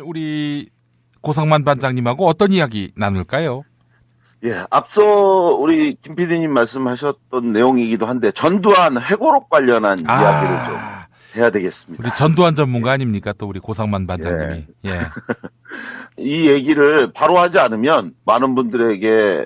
우리 고상만 반장님하고 어떤 이야기 나눌까요? 예, 앞서 우리 김 PD님 말씀하셨던 내용이기도 한데 전두환 회고록 관련한 이야기를 좀 해야 되겠습니다. 우리 전두환 전문가 아닙니까? 또 우리 고상만 반장님이. 예. 이 얘기를 바로 하지 않으면 많은 분들에게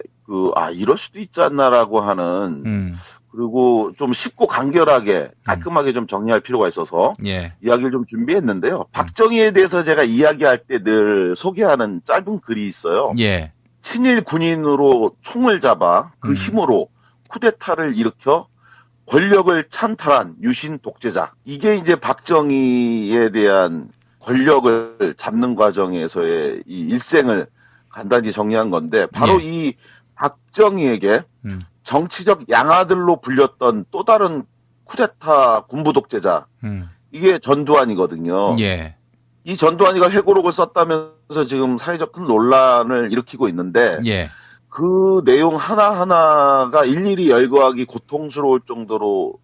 이럴 수도 있지 않나라고 하는 그리고 좀 쉽고 간결하게 깔끔하게 좀 정리할 필요가 있어서 예. 이야기를 좀 준비했는데요. 박정희에 대해서 제가 이야기할 때 늘 소개하는 짧은 글이 있어요. 예. 친일 군인으로 총을 잡아 그 힘으로 쿠데타를 일으켜 권력을 찬탈한 유신 독재자. 이게 이제 박정희에 대한 권력을 잡는 과정에서의 이 일생을 간단히 정리한 건데 바로 이 박정희에게 정치적 양아들로 불렸던 또 다른 쿠데타 군부 독재자. 이게 전두환이거든요. 예. 이 전두환이가 회고록을 썼다면서 지금 사회적 큰 논란을 일으키고 있는데 예. 그 내용 하나하나가 일일이 열거하기 고통스러울 정도로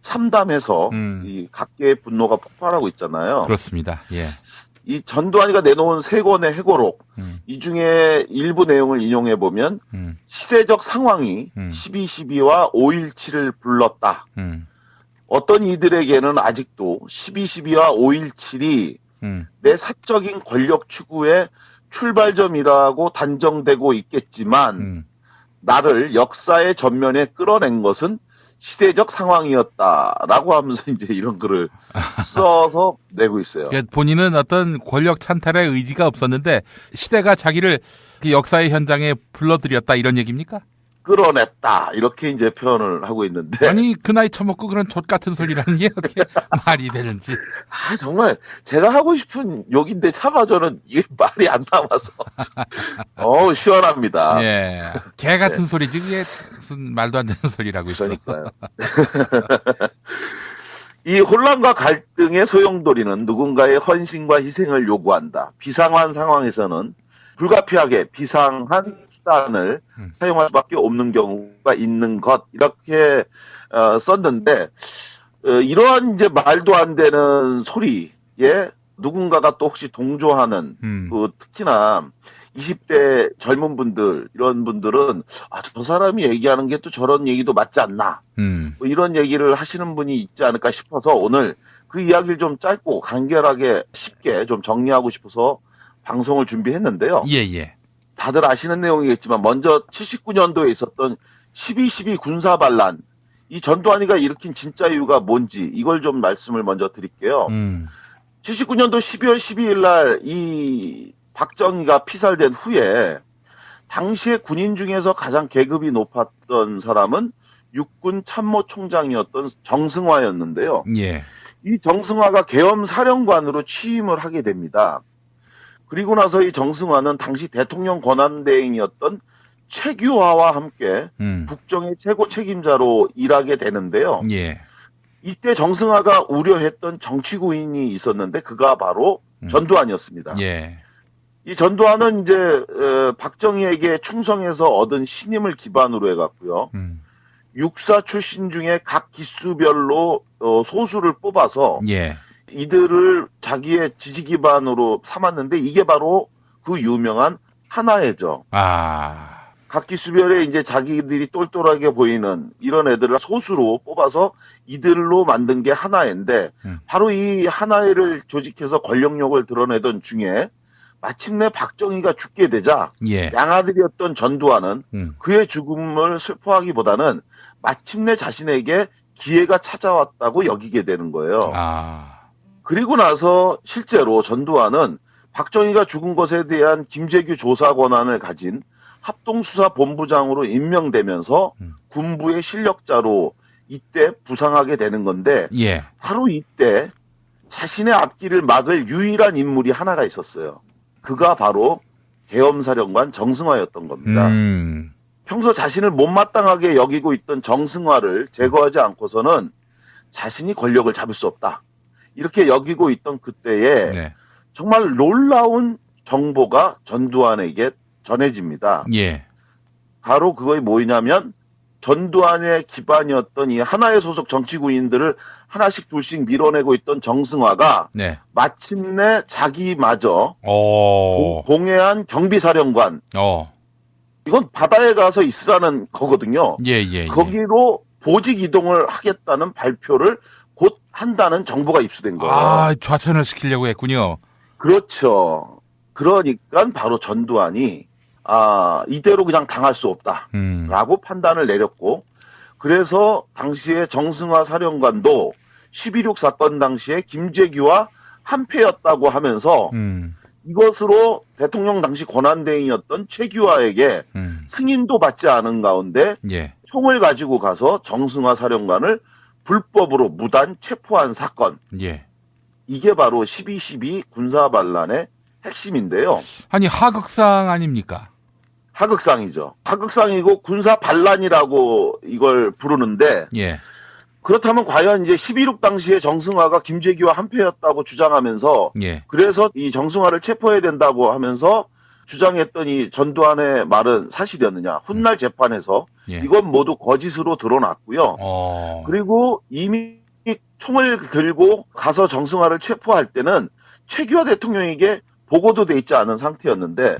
참담해서 이 각계의 분노가 폭발하고 있잖아요. 그렇습니다. 예. 이 전두환이가 내놓은 세 권의 회고록 이 중에 일부 내용을 인용해 보면 시대적 상황이 12.12와 5.17을 불렀다. 어떤 이들에게는 아직도 12.12와 5.17이 내 사적인 권력 추구의 출발점이라고 단정되고 있겠지만 나를 역사의 전면에 끌어낸 것은 시대적 상황이었다라고 하면서 이제 이런 글을 써서 내고 있어요. 그러니까 본인은 어떤 권력 찬탈의 의지가 없었는데 시대가 자기를 그 역사의 현장에 불러들였다 이런 얘기입니까? 끌어냈다 이렇게 이제 표현을 하고 있는데 아니 그 나이 처먹고 그런 족 같은 소리라는 게 어떻게 말이 되는지. 정말 제가 하고 싶은 욕인데 차마 저는 이게 말이 안 나와서 시원합니다. 예, 개 같은 소리지 그게 무슨 말도 안 되는 소리라고 있어. 그러니까요. 이 혼란과 갈등의 소용돌이는 누군가의 헌신과 희생을 요구한다. 비상한 상황에서는 불가피하게 비상한 수단을 사용할 수밖에 없는 경우가 있는 것 이렇게 썼는데 이러한 이제 말도 안 되는 소리에 누군가가 또 혹시 동조하는 특히나 20대 젊은 분들 이런 분들은 저 사람이 얘기하는 게 또 저런 얘기도 맞지 않나 뭐 이런 얘기를 하시는 분이 있지 않을까 싶어서 오늘 그 이야기를 좀 짧고 간결하게 쉽게 좀 정리하고 싶어서 방송을 준비했는데요. 예. 다들 아시는 내용이겠지만 먼저 79년도에 있었던 12.12 군사반란 이 전두환이가 일으킨 진짜 이유가 뭔지 이걸 좀 말씀을 먼저 드릴게요. 79년도 12월 12일 날 이 박정희가 피살된 후에 당시에 군인 중에서 가장 계급이 높았던 사람은 육군 참모총장이었던 정승화였는데요. 예. 이 정승화가 계엄사령관으로 취임을 하게 됩니다. 그리고 나서 이 정승화는 당시 대통령 권한대행이었던 최규하와 함께 북정의 최고 책임자로 일하게 되는데요. 예. 이때 정승화가 우려했던 정치구인이 있었는데 그가 바로 전두환이었습니다. 예. 이 전두환은 이제 박정희에게 충성해서 얻은 신임을 기반으로 해갖고요. 육사 출신 중에 각 기수별로 소수를 뽑아서 예. 이들을 자기의 지지 기반으로 삼았는데 이게 바로 그 유명한 하나회죠. 각 기수별에 이제 자기들이 똘똘하게 보이는 이런 애들을 소수로 뽑아서 이들로 만든 게 하나회인데 바로 이 하나회를 조직해서 권력력을 드러내던 중에 마침내 박정희가 죽게 되자 양아들이었던 전두환은 그의 죽음을 슬퍼하기보다는 마침내 자신에게 기회가 찾아왔다고 여기게 되는 거예요. 그리고 나서 실제로 전두환은 박정희가 죽은 것에 대한 김재규 조사 권한을 가진 합동수사본부장으로 임명되면서 군부의 실력자로 이때 부상하게 되는 건데 바로 이때 자신의 앞길을 막을 유일한 인물이 하나가 있었어요. 그가 바로 계엄사령관 정승화였던 겁니다. 평소 자신을 못마땅하게 여기고 있던 정승화를 제거하지 않고서는 자신이 권력을 잡을 수 없다. 이렇게 여기고 있던 그때에 정말 놀라운 정보가 전두환에게 전해집니다. 바로 그것이 뭐냐면 전두환의 기반이었던 이 하나의 소속 정치구인들을 하나씩 둘씩 밀어내고 있던 정승화가 네. 마침내 자기마저 오. 동해안 경비사령관 이건 바다에 가서 있으라는 거거든요. 예. 거기로 보직 이동을 하겠다는 발표를 곧 한다는 정보가 입수된 거예요. 아, 좌천을 시키려고 했군요. 그렇죠. 그러니까 바로 전두환이 이대로 그냥 당할 수 없다라고 판단을 내렸고, 그래서 당시에 정승화 사령관도 12.6 사건 당시에 김재규와 한패였다고 하면서 이것으로 대통령 당시 권한대행이었던 최규하에게 승인도 받지 않은 가운데 총을 가지고 가서 정승화 사령관을 불법으로 무단 체포한 사건. 이게 바로 12.12 군사반란의 핵심인데요. 아니, 하극상 아닙니까? 하극상이죠. 하극상이고 군사반란이라고 이걸 부르는데, 그렇다면 과연 이제 12.6 당시에 정승화가 김재규와 한패였다고 주장하면서, 그래서 이 정승화를 체포해야 된다고 하면서 주장했던 이 전두환의 말은 사실이었느냐? 훗날 재판에서 이건 모두 거짓으로 드러났고요. 그리고 이미 총을 들고 가서 정승화를 체포할 때는 최규하 대통령에게 보고도 돼 있지 않은 상태였는데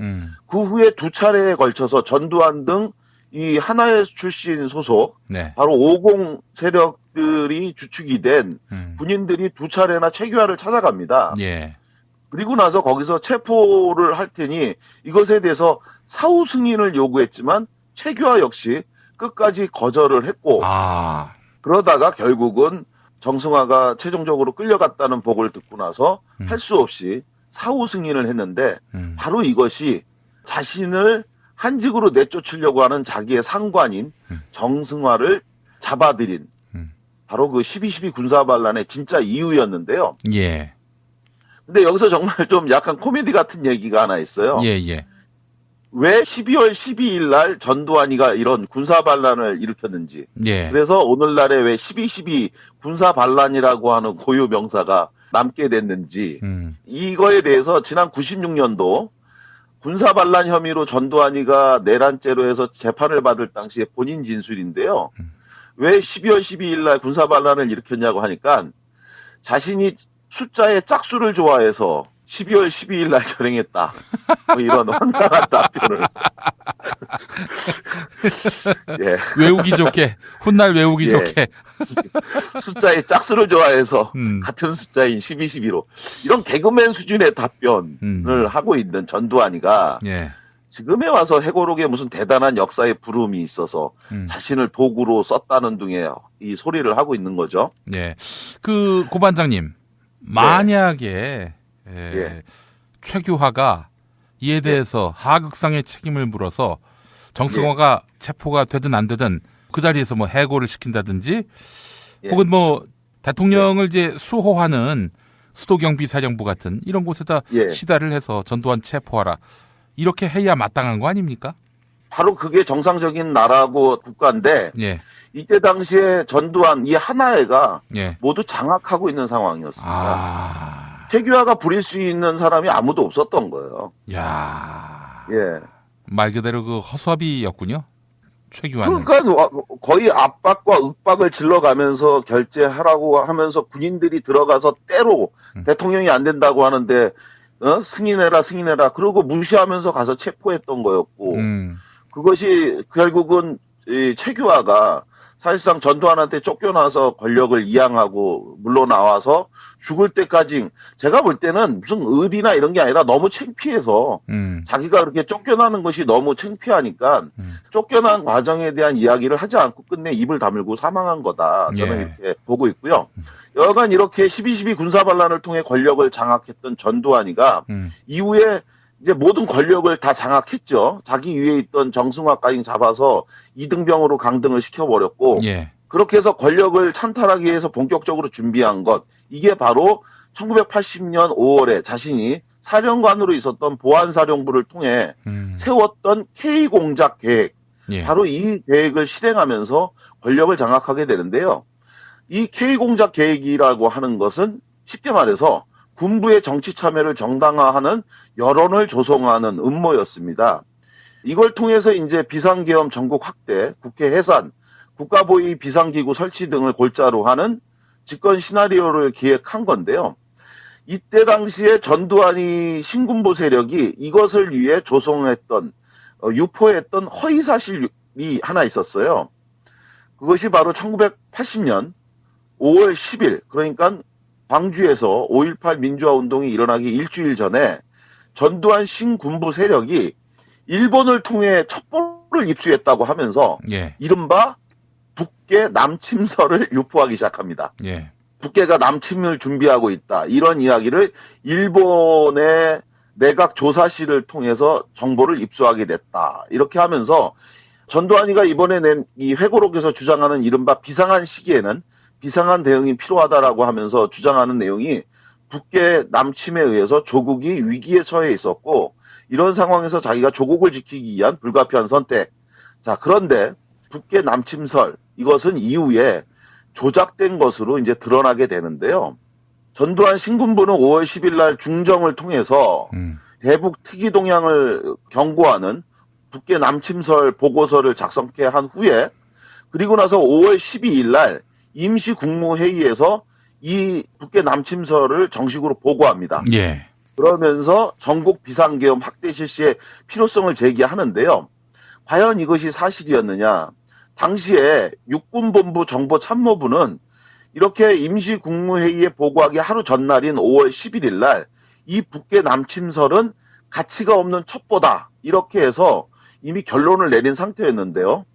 그 후에 두 차례에 걸쳐서 전두환 등 이 하나의 출신 소속 바로 50 세력들이 주축이 된 군인들이 두 차례나 최규하를 찾아갑니다. 그리고 나서 거기서 체포를 할 테니 이것에 대해서 사후 승인을 요구했지만 최규하 역시 끝까지 거절을 했고 그러다가 결국은 정승화가 최종적으로 끌려갔다는 보고를 듣고 나서 할 수 없이 사후 승인을 했는데 바로 이것이 자신을 한직으로 내쫓으려고 하는 자기의 상관인 정승화를 잡아들인 바로 그 12.12 군사반란의 진짜 이유였는데요. 근데 여기서 정말 좀 약간 코미디 같은 얘기가 하나 있어요. 왜 12월 12일 날 전두환이가 이런 군사반란을 일으켰는지. 그래서 오늘날에 왜 12.12 군사반란이라고 하는 고유 명사가 남게 됐는지. 이거에 대해서 지난 96년도 군사반란 혐의로 전두환이가 내란죄로 해서 재판을 받을 당시에 본인 진술인데요. 왜 12월 12일 날 군사반란을 일으켰냐고 하니까 자신이 숫자의 짝수를 좋아해서 12월 12일 날 결행했다. 뭐 이런 황당한 답변을. 외우기 좋게. 훗날 외우기 좋게. 숫자의 짝수를 좋아해서 같은 숫자인 12, 12로. 이런 개그맨 수준의 답변을 하고 있는 전두환이가 지금에 와서 해고록에 무슨 대단한 역사의 부름이 있어서 자신을 도구로 썼다는 등의 이 소리를 하고 있는 거죠. 그 고반장님. 만약에 최규하가 이에 대해서 하극상의 책임을 물어서 정승화가 체포가 되든 안 되든 그 자리에서 뭐 해고를 시킨다든지 혹은 뭐 대통령을 이제 수호하는 수도경비사령부 같은 이런 곳에다 시달을 해서 전두환 체포하라 이렇게 해야 마땅한 거 아닙니까? 바로 그게 정상적인 나라고 국가인데 이때 당시에 전두환 이 하나회가 모두 장악하고 있는 상황이었습니다. 최규하가 부릴 수 있는 사람이 아무도 없었던 거예요. 말 그대로 그 허수아비였군요. 최규하는. 그러니까 거의 압박과 윽박을 질러가면서 결재하라고 하면서 군인들이 들어가서 때로 대통령이 안 된다고 하는데 승인해라 그러고 무시하면서 가서 체포했던 거였고 그것이 결국은 이 최규하가 사실상 전두환한테 쫓겨나서 권력을 이양하고 물러나와서 죽을 때까지 제가 볼 때는 무슨 의리나 이런 게 아니라 너무 창피해서 자기가 그렇게 쫓겨나는 것이 너무 창피하니까 쫓겨난 과정에 대한 이야기를 하지 않고 끝내 입을 다물고 사망한 거다. 저는 이렇게 보고 있고요. 여하간 이렇게 12.12 군사반란을 통해 권력을 장악했던 전두환이가 이후에 이제 모든 권력을 다 장악했죠. 자기 위에 있던 정승화까지 잡아서 이등병으로 강등을 시켜버렸고 그렇게 해서 권력을 찬탈하기 위해서 본격적으로 준비한 것 이게 바로 1980년 5월에 자신이 사령관으로 있었던 보안사령부를 통해 세웠던 K공작 계획 바로 이 계획을 실행하면서 권력을 장악하게 되는데요. 이 K공작 계획이라고 하는 것은 쉽게 말해서 군부의 정치 참여를 정당화하는 여론을 조성하는 음모였습니다. 이걸 통해서 이제 비상계엄 전국 확대, 국회 해산, 국가보위 비상기구 설치 등을 골자로 하는 집권 시나리오를 기획한 건데요. 이때 당시에 전두환이 신군부 세력이 이것을 위해 조성했던 유포했던 허위사실이 하나 있었어요. 그것이 바로 1980년 5월 10일 그러니까 광주에서 5.18 민주화운동이 일어나기 일주일 전에 전두환 신군부 세력이 일본을 통해 첩보를 입수했다고 하면서 예. 이른바 북계 남침설을 유포하기 시작합니다. 예. 북계가 남침을 준비하고 있다. 이런 이야기를 일본의 내각 조사실을 통해서 정보를 입수하게 됐다. 이렇게 하면서 전두환이가 이번에 낸 이 회고록에서 주장하는 이른바 비상한 시기에는 비상한 대응이 필요하다라고 하면서 주장하는 내용이 북계 남침에 의해서 조국이 위기에 처해 있었고 이런 상황에서 자기가 조국을 지키기 위한 불가피한 선택. 자, 그런데 북계 남침설 이것은 이후에 조작된 것으로 이제 드러나게 되는데요. 전두환 신군부는 5월 10일 날 중정을 통해서 대북 특이 동향을 경고하는 북계 남침설 보고서를 작성케 한 후에 그리고 나서 5월 12일 날 임시 국무회의에서 이 북계 남침설을 정식으로 보고합니다. 예. 그러면서 전국 비상계엄 확대 실시의 필요성을 제기하는데요. 과연 이것이 사실이었느냐? 당시에 육군본부 정보참모부는 이렇게 임시 국무회의에 보고하기 하루 전날인 5월 11일 날 이 북계 남침설은 가치가 없는 첩보다 이렇게 해서 이미 결론을 내린 상태였는데요.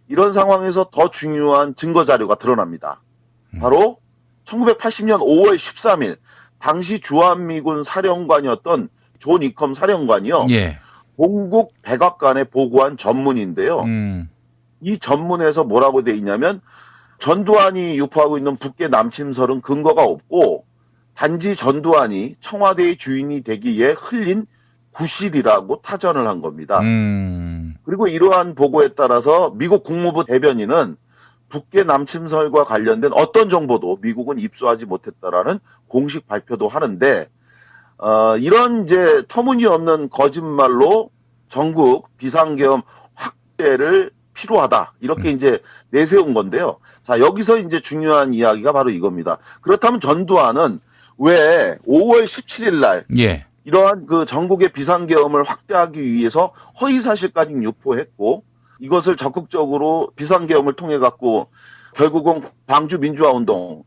이런 상황에서 더 중요한 증거자료가 드러납니다. 바로 1980년 5월 13일 당시 주한미군 사령관이었던 존 이컴 사령관이요. 예. 본국 백악관에 보고한 전문인데요. 이 전문에서 뭐라고 돼 있냐면 전두환이 유포하고 있는 북계 남침설은 근거가 없고 단지 전두환이 청와대의 주인이 되기 위해 흘린 구실이라고 타전을 한 겁니다. 그리고 이러한 보고에 따라서 미국 국무부 대변인은 북계 남침설과 관련된 어떤 정보도 미국은 입수하지 못했다라는 공식 발표도 하는데 이런 이제 터무니없는 거짓말로 전국 비상계엄 확대를 필요하다 이렇게 이제 내세운 건데요. 자, 여기서 이제 중요한 이야기가 바로 이겁니다. 그렇다면 전두환은 왜 5월 17일 날 예. 이러한 그 전국의 비상계엄을 확대하기 위해서 허위사실까지 유포했고 이것을 적극적으로 비상계엄을 통해 갖고 결국은 광주 민주화운동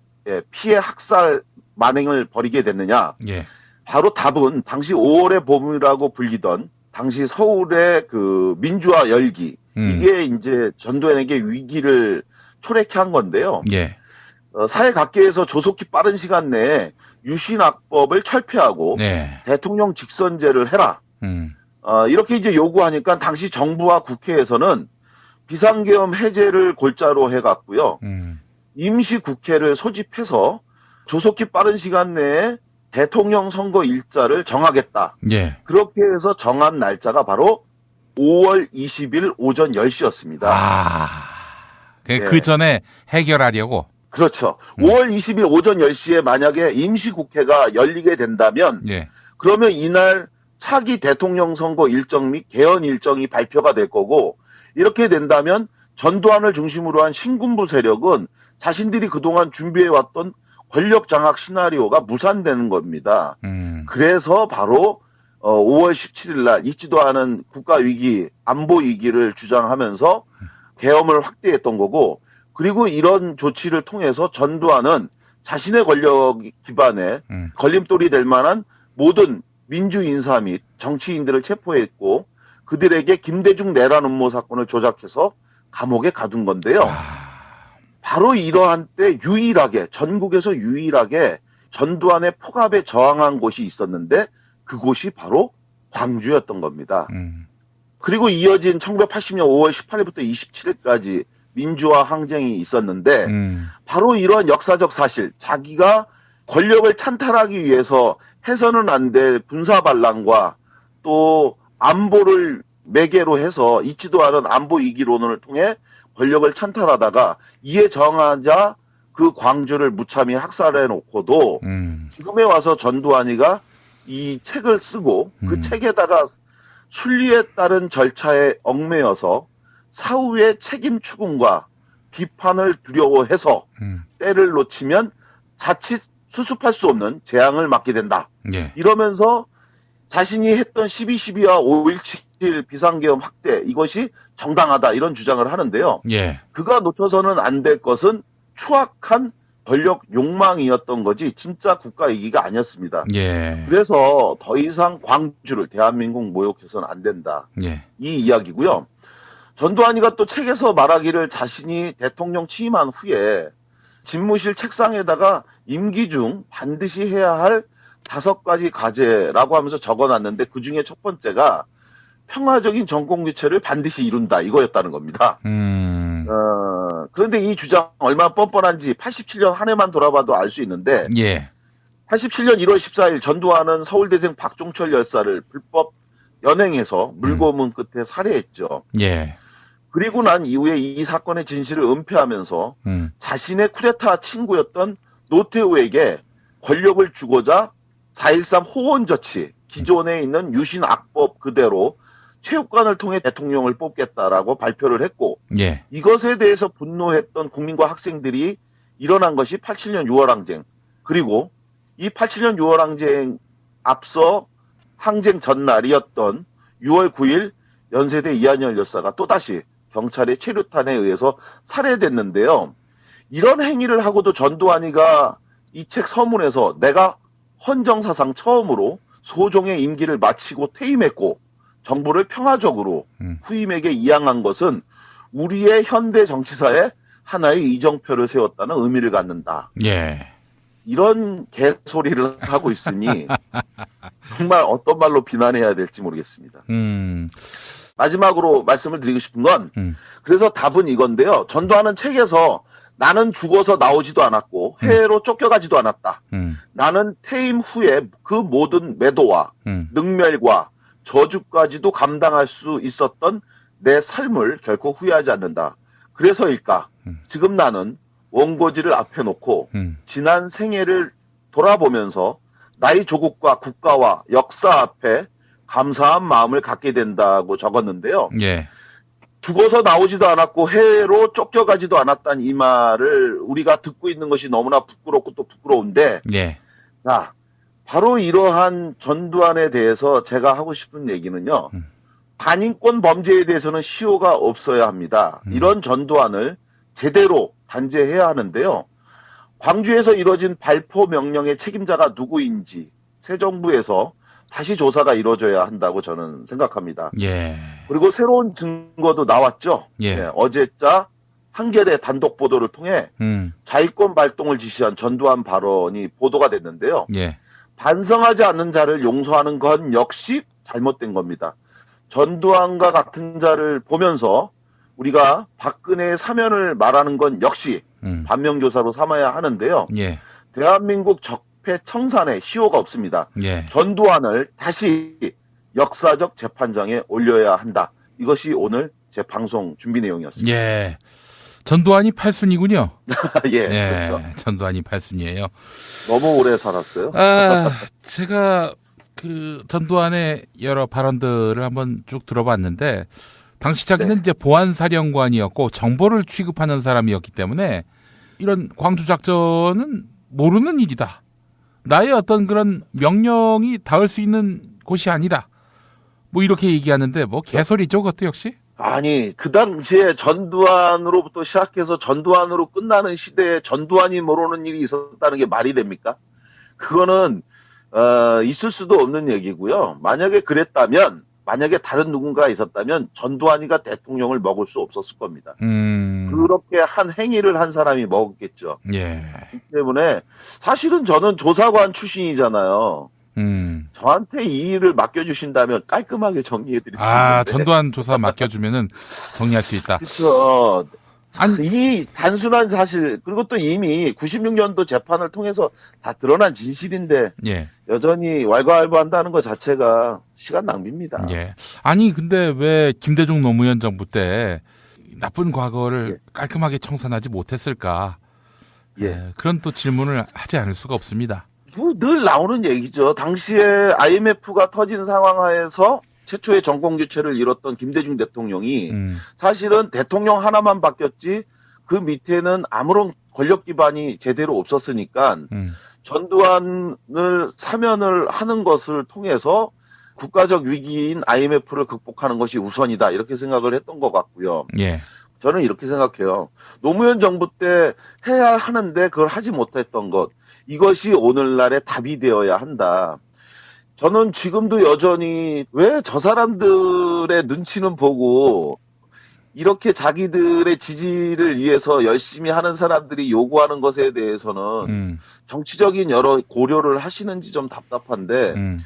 피해 학살 만행을 벌이게 됐느냐? 예. 바로 답은 당시 5월의 봄이라고 불리던 당시 서울의 그 민주화 열기 이게 이제 전두환에게 위기를 초래케 한 건데요. 예. 사회 각계에서 조속히 빠른 시간 내에 유신학법을 철폐하고 네. 대통령 직선제를 해라. 이렇게 이제 요구하니까 당시 정부와 국회에서는 비상계엄 해제를 골자로 해갔고요. 임시국회를 소집해서 조속히 빠른 시간 내에 대통령 선거 일자를 정하겠다. 예. 그렇게 해서 정한 날짜가 바로 5월 20일 오전 10시였습니다. 그 전에 해결하려고? 그렇죠. 5월 20일 오전 10시에 만약에 임시국회가 열리게 된다면 예. 그러면 이날 차기 대통령 선거 일정 및 개헌 일정이 발표가 될 거고 이렇게 된다면 전두환을 중심으로 한 신군부 세력은 자신들이 그동안 준비해왔던 권력 장악 시나리오가 무산되는 겁니다. 그래서 바로 5월 17일 날 있지도 않은 국가위기, 안보위기를 주장하면서 계엄을 확대했던 거고 그리고 이런 조치를 통해서 전두환은 자신의 권력 기반에 걸림돌이 될 만한 모든 민주인사 및 정치인들을 체포했고 그들에게 김대중 내란 음모 사건을 조작해서 감옥에 가둔 건데요. 바로 이러한 때 유일하게 전국에서 유일하게 전두환의 폭압에 저항한 곳이 있었는데 그곳이 바로 광주였던 겁니다. 그리고 이어진 1980년 5월 18일부터 27일까지 민주화 항쟁이 있었는데 바로 이런 역사적 사실 자기가 권력을 찬탈하기 위해서 해서는 안 될 군사반란과 또 안보를 매개로 해서 있지도 않은 안보 이기론을 통해 권력을 찬탈하다가 이에 저항하자 그 광주를 무참히 학살해 놓고도 지금에 와서 전두환이가 이 책을 쓰고 그 책에다가 순리에 따른 절차에 얽매여서 사후의 책임 추궁과 비판을 두려워해서 때를 놓치면 자칫 수습할 수 없는 재앙을 맞게 된다. 예. 이러면서 자신이 했던 12.12와 5.17 비상계엄 확대 이것이 정당하다 이런 주장을 하는데요. 예. 그가 놓쳐서는 안 될 것은 추악한 권력 욕망이었던 거지 진짜 국가 이기가 아니었습니다. 예. 그래서 더 이상 광주를 대한민국 모욕해서는 안 된다. 예. 이 이야기고요. 전두환이가 또 책에서 말하기를 자신이 대통령 취임한 후에 집무실 책상에다가 임기 중 반드시 해야 할 5가지 과제라고 하면서 적어놨는데 그중에 첫 번째가 평화적인 정권교체를 반드시 이룬다 이거였다는 겁니다. 그런데 이 주장 얼마나 뻔뻔한지 87년 한 해만 돌아봐도 알 수 있는데 예. 87년 1월 14일 전두환은 서울대생 박종철 열사를 불법 연행해서 물고문 끝에 살해했죠. 예. 그리고 난 이후에 이 사건의 진실을 은폐하면서 자신의 쿠데타 친구였던 노태우에게 권력을 주고자 4.13 호원조치 기존에 있는 유신 악법 그대로 체육관을 통해 대통령을 뽑겠다라고 발표를 했고 예. 이것에 대해서 분노했던 국민과 학생들이 일어난 것이 87년 6월 항쟁 그리고 이 87년 6월 항쟁 앞서 항쟁 전날이었던 6월 9일 연세대 이한열 열사가 또다시 경찰의 체류탄에 의해서 살해됐는데요. 이런 행위를 하고도 전두환이가 이 책 서문에서 내가 헌정사상 처음으로 소종의 임기를 마치고 퇴임했고 정부를 평화적으로 후임에게 이양한 것은 우리의 현대 정치사에 하나의 이정표를 세웠다는 의미를 갖는다. 예. 이런 개소리를 하고 있으니 정말 어떤 말로 비난해야 될지 모르겠습니다. 마지막으로 말씀을 드리고 싶은 건 그래서 답은 이건데요. 전두환은 책에서 나는 죽어서 나오지도 않았고 해외로 쫓겨가지도 않았다. 나는 퇴임 후에 그 모든 매도와 능멸과 저주까지도 감당할 수 있었던 내 삶을 결코 후회하지 않는다. 그래서일까? 지금 나는 원고지를 앞에 놓고 지난 생애를 돌아보면서 나의 조국과 국가와 역사 앞에 감사한 마음을 갖게 된다고 적었는데요. 예. 죽어서 나오지도 않았고 해외로 쫓겨가지도 않았다는 이 말을 우리가 듣고 있는 것이 너무나 부끄럽고 또 부끄러운데 예. 자, 바로 이러한 전두환에 대해서 제가 하고 싶은 얘기는요. 반인권 범죄에 대해서는 시효가 없어야 합니다. 이런 전두환을 제대로 단죄해야 하는데요. 광주에서 이뤄진 발포 명령의 책임자가 누구인지 새 정부에서 다시 조사가 이루어져야 한다고 저는 생각합니다. 예. 그리고 새로운 증거도 나왔죠. 예. 네, 어제자 한겨레 단독 보도를 통해 자위권 발동을 지시한 전두환 발언이 보도가 됐는데요. 예. 반성하지 않는 자를 용서하는 건 역시 잘못된 겁니다. 전두환과 같은 자를 보면서 우리가 박근혜의 사면을 말하는 건 역시 반면교사로 삼아야 하는데요. 예. 대한민국 적폐 청산에 희호가 없습니다. 예. 전두환을 다시 역사적 재판장에 올려야 한다. 이것이 오늘 제 방송 준비 내용이었습니다. 예. 전두환이 8순이군요. 예, 예, 그렇죠. 전두환이 8순이에요. 너무 오래 살았어요. 제가 그 전두환의 여러 발언들을 한번 쭉 들어봤는데 당시 자기는 이제 보안사령관이었고 정보를 취급하는 사람이었기 때문에 이런 광주 작전은 모르는 일이다. 나의 어떤 그런 명령이 닿을 수 있는 곳이 아니다. 뭐 이렇게 얘기하는데 뭐 개소리죠, 그것도 역시. 아니, 그 당시에 전두환으로부터 시작해서 전두환으로 끝나는 시대에 전두환이 모르는 일이 있었다는 게 말이 됩니까? 그거는 있을 수도 없는 얘기고요. 만약에 그랬다면, 만약에 다른 누군가가 있었다면 전두환이가 대통령을 먹을 수 없었을 겁니다. 그렇게 한 행위를 한 사람이 먹었겠죠. 예. 그렇기 때문에 사실은 저는 조사관 출신이잖아요. 저한테 이 일을 맡겨주신다면 깔끔하게 정리해드릴 수 있는데. 전두환 조사 맡겨주면은 정리할 수 있다. 그렇죠. 이 단순한 사실 그리고 또 이미 96년도 재판을 통해서 다 드러난 진실인데 예. 여전히 왈가왈부한다는 것 자체가 시간 낭비입니다. 예. 아니 근데 왜 김대중 노무현 정부 때 나쁜 과거를 깔끔하게 청산하지 못했을까? 예. 그런 또 질문을 하지 않을 수가 없습니다. 뭐 늘 나오는 얘기죠. 당시에 IMF가 터진 상황하에서 최초의 정권 교체를 이뤘던 김대중 대통령이 사실은 대통령 하나만 바뀌었지 그 밑에는 아무런 권력 기반이 제대로 없었으니까 전두환을 사면을 하는 것을 통해서 국가적 위기인 IMF를 극복하는 것이 우선이다 이렇게 생각을 했던 것 같고요. 예. 저는 이렇게 생각해요. 노무현 정부 때 해야 하는데 그걸 하지 못했던 것, 이것이 오늘날의 답이 되어야 한다. 저는 지금도 여전히 왜 저 사람들의 눈치는 보고 이렇게 자기들의 지지를 위해서 열심히 하는 사람들이 요구하는 것에 대해서는 정치적인 여러 고려를 하시는지 좀 답답한데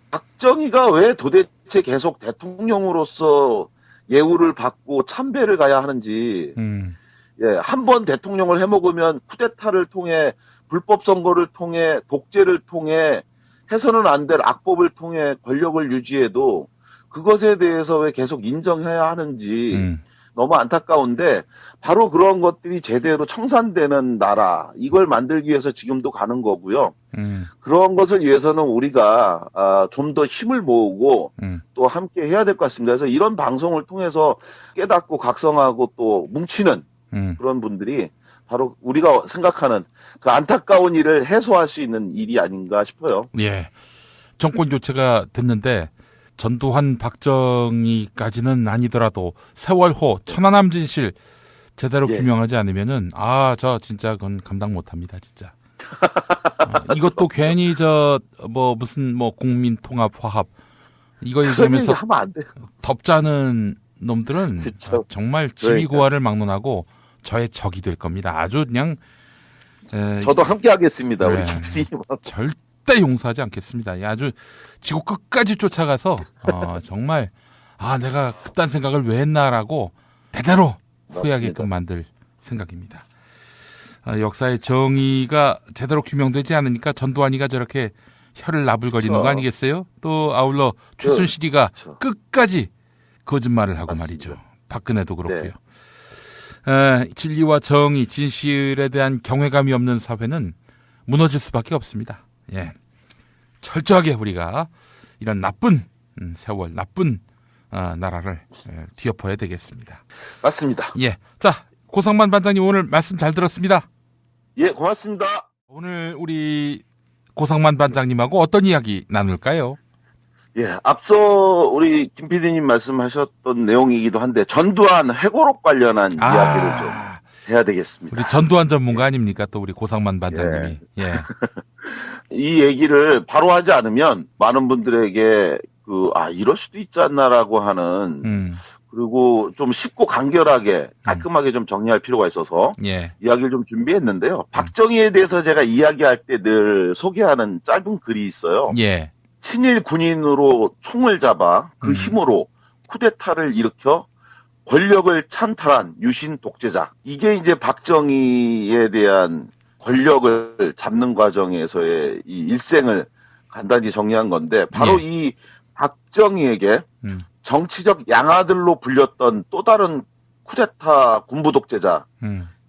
박정희가 왜 도대체 계속 대통령으로서 예우를 받고 참배를 가야 하는지 예, 한 번 대통령을 해먹으면 쿠데타를 통해 불법 선거를 통해 독재를 통해 해서는 안 될 악법을 통해 권력을 유지해도 그것에 대해서 왜 계속 인정해야 하는지 너무 안타까운데 바로 그런 것들이 제대로 청산되는 나라 이걸 만들기 위해서 지금도 가는 거고요. 그런 것을 위해서는 우리가 좀 더 힘을 모으고 또 함께 해야 될 것 같습니다. 그래서 이런 방송을 통해서 깨닫고 각성하고 또 뭉치는 그런 분들이 바로 우리가 생각하는 그 안타까운 일을 해소할 수 있는 일이 아닌가 싶어요. 예. 정권 교체가 됐는데 전두환 박정희까지는 아니더라도 세월호 천안함 진실 제대로 예. 규명하지 않으면은 저 진짜 그건 감당 못합니다 진짜. 이것도 괜히 무슨 국민 통합 화합 이거 얘기하면서 하면 안 돼. 덥자는 놈들은 그쵸. 정말 지위고하를 막론하고 저의 적이 될 겁니다. 아주 그냥 저도 함께 하겠습니다. 우리 네. 김PD님. 절대 용서하지 않겠습니다. 아주 지구 끝까지 쫓아가서 정말 내가 그딴 생각을 왜 했나라고 대대로 후회하게끔 만들 생각입니다. 역사의 정의가 제대로 규명되지 않으니까 전두환이가 저렇게 혀를 나불거리는 그쵸. 거 아니겠어요? 또 아울러 최순실이가 그쵸. 끝까지 거짓말을 하고 맞습니다. 말이죠. 박근혜도 그렇고요. 네. 진리와 정의, 진실에 대한 경외감이 없는 사회는 무너질 수밖에 없습니다. 예, 철저하게 우리가 이런 나쁜 세월, 나쁜 나라를 뒤엎어야 되겠습니다. 맞습니다. 예, 자 고상만 반장님 오늘 말씀 잘 들었습니다. 예, 고맙습니다. 오늘 우리 고상만 반장님하고 어떤 이야기 나눌까요? 예, 앞서 우리 김PD님 말씀하셨던 내용이기도 한데 전두환 회고록 관련한 이야기를 좀 해야 되겠습니다. 우리 전두환 전문가 아닙니까? 또 우리 고상만 반장님이. 예. 이 얘기를 바로 하지 않으면 많은 분들에게 이럴 수도 있지 않나라고 하는 그리고 좀 쉽고 간결하게 깔끔하게 좀 정리할 필요가 있어서 예. 이야기를 좀 준비했는데요. 박정희에 대해서 제가 이야기할 때 늘 소개하는 짧은 글이 있어요. 예. 친일 군인으로 총을 잡아 그 힘으로 쿠데타를 일으켜 권력을 찬탈한 유신 독재자. 이게 이제 박정희에 대한 권력을 잡는 과정에서의 이 일생을 간단히 정리한 건데 바로 이 박정희에게 정치적 양아들로 불렸던 또 다른 쿠데타 군부 독재자.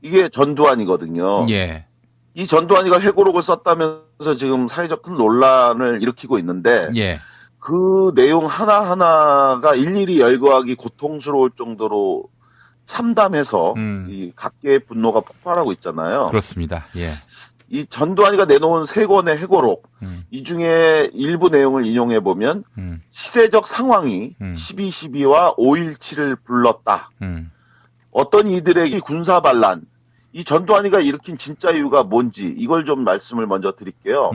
이게 전두환이거든요. 예. 이 전두환이가 회고록을 썼다면서 지금 사회적 큰 논란을 일으키고 있는데 예. 그 내용 하나하나가 일일이 열거하기 고통스러울 정도로 참담해서 이 각계의 분노가 폭발하고 있잖아요. 그렇습니다. 예. 이 전두환이가 내놓은 세 권의 회고록 이 중에 일부 내용을 인용해 보면 시대적 상황이 12.12와 5.17을 불렀다. 어떤 이들에게 군사 반란 이 전두환이가 일으킨 진짜 이유가 뭔지 이걸 좀 말씀을 먼저 드릴게요.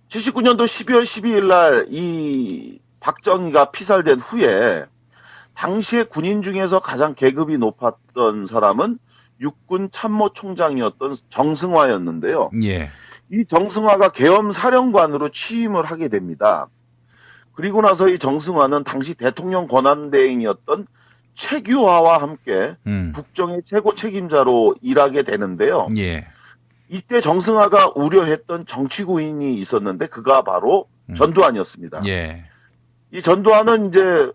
79년도 12월 12일 날 이 박정희가 피살된 후에 당시에 군인 중에서 가장 계급이 높았던 사람은 육군 참모총장이었던 정승화였는데요. 예. 이 정승화가 계엄사령관으로 취임을 하게 됩니다. 그리고 나서 이 정승화는 당시 대통령 권한대행이었던 최규하와 함께 북정의 최고 책임자로 일하게 되는데요. 예. 이때 정승화가 우려했던 정치구인이 있었는데 그가 바로 전두환이었습니다. 예. 이 전두환은 이제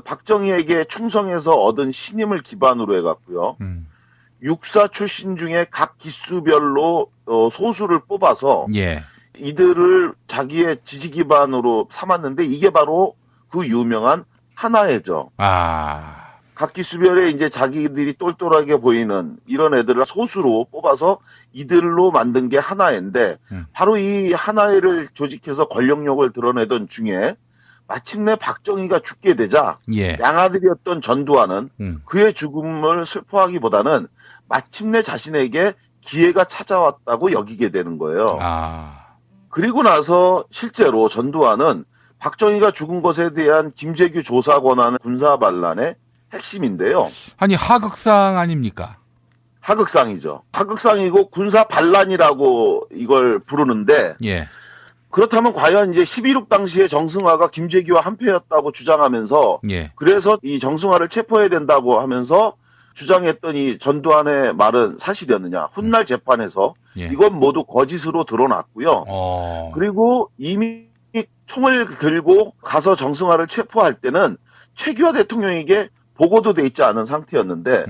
박정희에게 충성해서 얻은 신임을 기반으로 해갖고요. 육사 출신 중에 각 기수별로 소수를 뽑아서 예. 이들을 자기의 지지 기반으로 삼았는데 이게 바로 그 유명한 하나회죠. 각기 수별에 이제 자기들이 똘똘하게 보이는 이런 애들을 소수로 뽑아서 이들로 만든 게 하나인데 바로 이 하나를 조직해서 권력력을 드러내던 중에 마침내 박정희가 죽게 되자 예. 양아들이었던 전두환은 그의 죽음을 슬퍼하기보다는 마침내 자신에게 기회가 찾아왔다고 여기게 되는 거예요. 그리고 나서 실제로 전두환은 박정희가 죽은 것에 대한 김재규 조사 권한 군사 반란의 핵심인데요. 아니 하극상 아닙니까? 하극상이죠. 하극상이고 군사 반란이라고 이걸 부르는데 예. 그렇다면 과연 이제 12.6 당시에 정승화가 김재규와 한패였다고 주장하면서 예. 그래서 이 정승화를 체포해야 된다고 하면서 주장했던 이 전두환의 말은 사실이었느냐. 훗날 재판에서 예. 이건 모두 거짓으로 드러났고요. 그리고 이미 총을 들고 가서 정승화를 체포할 때는 최규하 대통령에게 보고도 돼 있지 않은 상태였는데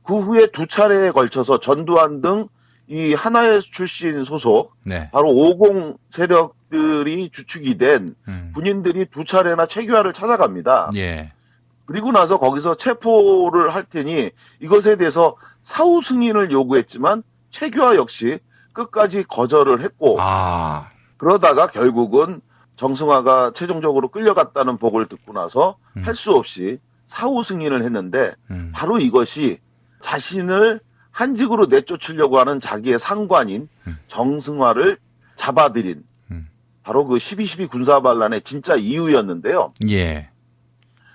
그 후에 두 차례에 걸쳐서 전두환 등 이 하나의 출신 소속 네. 바로 50 세력들이 주축이 된 군인들이 두 차례나 최규하를 찾아갑니다. 예. 그리고 나서 거기서 체포를 할 테니 이것에 대해서 사후 승인을 요구했지만 최규하 역시 끝까지 거절을 했고 그러다가 결국은 정승화가 최종적으로 끌려갔다는 보고를 듣고 나서 할 수 없이 사후 승인을 했는데 바로 이것이 자신을 한직으로 내쫓으려고 하는 자기의 상관인 정승화를 잡아들인 바로 그 12.12 군사반란의 진짜 이유였는데요. 예.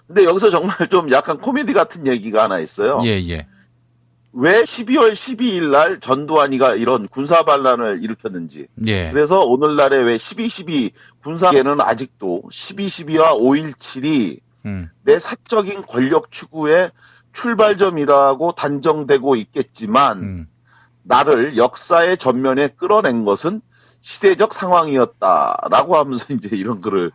근데 여기서 정말 좀 약간 코미디 같은 얘기가 하나 있어요. 예, 예. 왜 12월 12일 날 전두환이가 이런 군사반란을 일으켰는지. 예. 그래서 오늘날에 왜 12.12 군사계는 아직도 12.12와 5.17이 내 사적인 권력 추구의 출발점이라고 단정되고 있겠지만 나를 역사의 전면에 끌어낸 것은 시대적 상황이었다라고 하면서 이제 이런 글을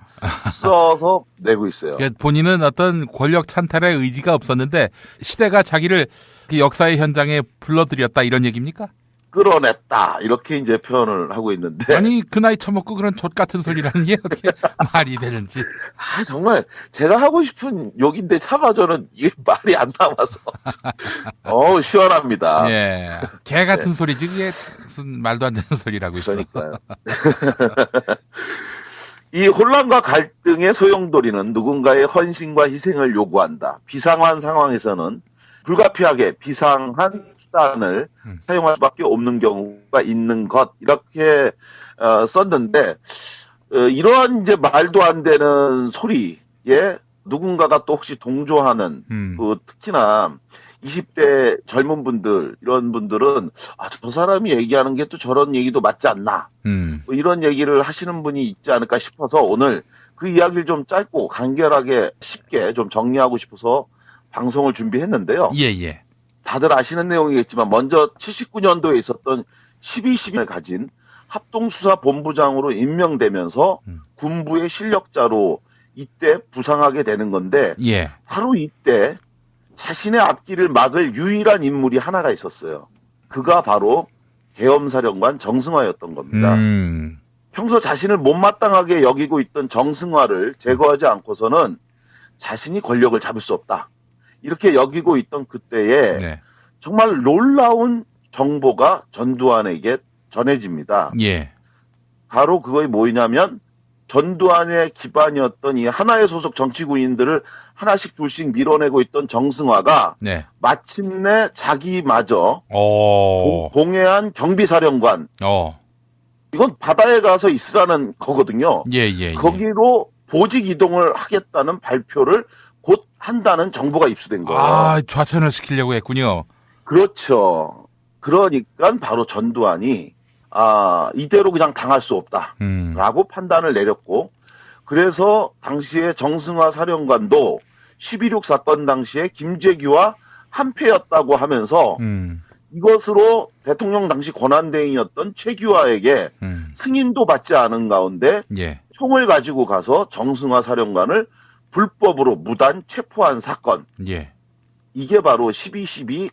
써서 내고 있어요. 그러니까 본인은 어떤 권력 찬탈의 의지가 없었는데 시대가 자기를 그 역사의 현장에 불러들였다 이런 얘기입니까? 끌어냈다 이렇게 이제 표현을 하고 있는데 아니 그 나이 처먹고 그런 족 같은 소리라는 게 어떻게 말이 되는지. 정말 제가 하고 싶은 욕인데 차마 저는 이게 말이 안 나와서 시원합니다. 예, 개 같은 소리지 이게 무슨 말도 안 되는 소리라고 있어. 그러니까요. 이 혼란과 갈등의 소용돌이는 누군가의 헌신과 희생을 요구한다. 비상한 상황에서는 불가피하게 비상한 수단을 사용할 수밖에 없는 경우가 있는 것 이렇게 썼는데 이러한 이제 말도 안 되는 소리에 누군가가 또 혹시 동조하는 특히나 20대 젊은 분들 이런 분들은 저 사람이 얘기하는 게 또 저런 얘기도 맞지 않나 뭐 이런 얘기를 하시는 분이 있지 않을까 싶어서 오늘 그 이야기를 좀 짧고 간결하게 쉽게 좀 정리하고 싶어서 방송을 준비했는데요. 예. 다들 아시는 내용이겠지만 먼저 79년도에 있었던 12.12를 가진 합동수사본부장으로 임명되면서 군부의 실력자로 이때 부상하게 되는 건데 예. 바로 이때 자신의 앞길을 막을 유일한 인물이 하나가 있었어요. 그가 바로 계엄사령관 정승화였던 겁니다. 평소 자신을 못마땅하게 여기고 있던 정승화를 제거하지 않고서는 자신이 권력을 잡을 수 없다. 이렇게 여기고 있던 그때에 네. 정말 놀라운 정보가 전두환에게 전해집니다. 예. 바로 그것이 뭐냐면 전두환의 기반이었던 이 하나의 소속 정치구인들을 하나씩 둘씩 밀어내고 있던 정승화가 네. 마침내 자기마저 오. 동해안 경비사령관 이건 바다에 가서 있으라는 거거든요. 예. 거기로 보직 이동을 하겠다는 발표를 곧 한다는 정보가 입수된 거예요. 좌천을 시키려고 했군요. 그렇죠. 그러니까 바로 전두환이 이대로 그냥 당할 수 없다라고 판단을 내렸고 그래서 당시에 정승화 사령관도 12.6 사건 당시에 김재규와 한패였다고 하면서 이것으로 대통령 당시 권한대행이었던 최규하에게 승인도 받지 않은 가운데 총을 가지고 가서 정승화 사령관을 불법으로 무단 체포한 사건. 예. 이게 바로 12.12